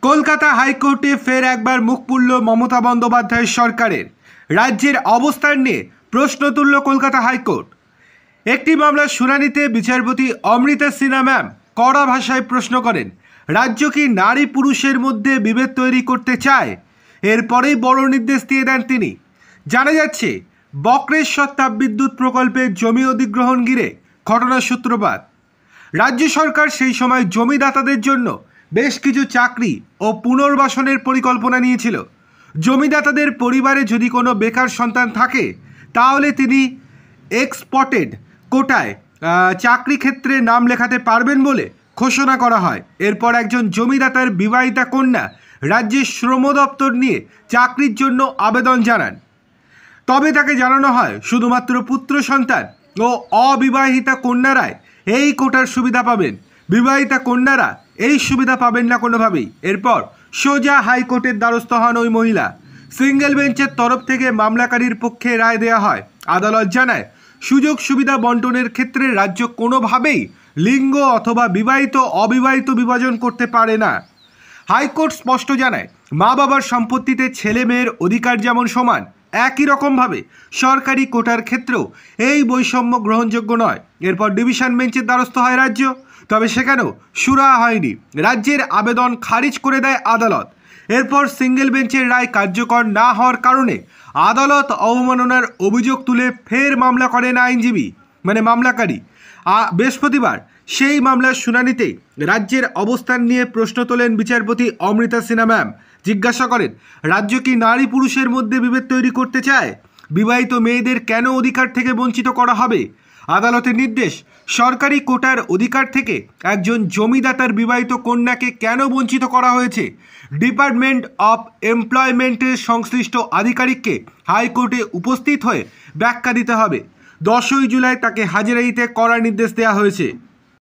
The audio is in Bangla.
কলকাতা হাইকোর্টে ফের একবার মুখ পুড়ল মমতা বন্দ্যোপাধ্যায়ের সরকারের। রাজ্যের অবস্থান নিয়ে প্রশ্ন তুলল কলকাতা হাইকোর্ট। একটি মামলার শুনানিতে বিচারপতি অমৃতা সিনহা ম্যাম কড়া ভাষায় প্রশ্ন করেন, রাজ্য কি নারী পুরুষের মধ্যে বিভেদ তৈরি করতে চায়? এরপরেই বড় নির্দেশ দিয়ে দেন তিনি। জানা যাচ্ছে, বক্রেশ্বর তাপবিদ্যুৎ প্রকল্পের জমি অধিগ্রহণ ঘিরে ঘটনার সূত্রপাত। রাজ্য সরকার সেই সময় জমিদাতাদের জন্য বেশ কিছু চাকরি ও পুনর্বাসনের পরিকল্পনা নিয়েছিল। জমিদাতাদের পরিবারে যদি কোনো বেকার সন্তান থাকে তাহলে তিনি এক্সপটেড কোটায় চাকরি ক্ষেত্রে নাম লেখাতে পারবেন বলে ঘোষণা করা হয়। এরপর একজন জমিদাতার বিবাহিতা কন্যা রাজ্যের শ্রম দপ্তর নিয়ে চাকরির জন্য আবেদন জানান। তবে তাকে জানানো হয় শুধুমাত্র পুত্র সন্তান ও অবিবাহিতা কন্যারাই এই কোটার সুবিধা পাবেন, বিবাহিতা কন্যারা এই সুবিধা পাবেন না কোনোভাবেই। এরপর সোজা হাইকোর্টের দ্বারস্থ হন ওই মহিলা। সিঙ্গেল বেঞ্চের তরফ থেকে মামলাকারীর পক্ষে রায় দেওয়া হয়। আদালত জানায়, সুযোগ সুবিধা বন্টনের ক্ষেত্রে রাজ্য কোনোভাবেই লিঙ্গ অথবা বিবাহিত অবিবাহিত বিভাজন করতে পারে না। হাইকোর্ট স্পষ্ট জানায়, মা বাবার সম্পত্তিতে ছেলে মেয়ের অধিকার যেমন সমান, একই রকমভাবে সরকারি কোটার ক্ষেত্রেও এই বৈষম্য গ্রহণযোগ্য নয়। এরপর ডিভিশন বেঞ্চের দ্বারস্থ হয় রাজ্য, তবে সেখানেও সুরাহা হয়নি। রাজ্যের আবেদন খারিজ করে দেয় আদালত। এরপর সিঙ্গেল বেঞ্চের রায় কার্যকর না হওয়ার কারণে আদালত অবমাননার অভিযোগ তুলে ফের মামলা করেন আইনজীবী মামলাকারী। বৃহস্পতিবার সেই মামলার শুনানিতে রাজ্যের অবস্থান নিয়ে প্রশ্ন তোলেন বিচারপতি অমৃতা সিনহা ম্যাম। জিজ্ঞাসা করেন, রাজ্য কি নারী পুরুষের মধ্যে বিভেদ তৈরি করতে চায়? বিবাহিত মেয়েদের কেন অধিকার থেকে বঞ্চিত করা হবে? আদালতের নির্দেশ, সরকারি কোটার অধিকার থেকে একজন জমিদাতার বিবাহিত কন্যাকে কেন বঞ্চিত করা হয়েছে? ডিপার্টমেন্ট অফ এমপ্লয়মেন্টের সংশ্লিষ্ট আধিকারিককে হাইকোর্টে উপস্থিত হয়ে ব্যাখ্যা দিতে হবে। 10ই জুলাই তাকে হাজিরা দিতে করার নির্দেশ দেওয়া হয়েছে।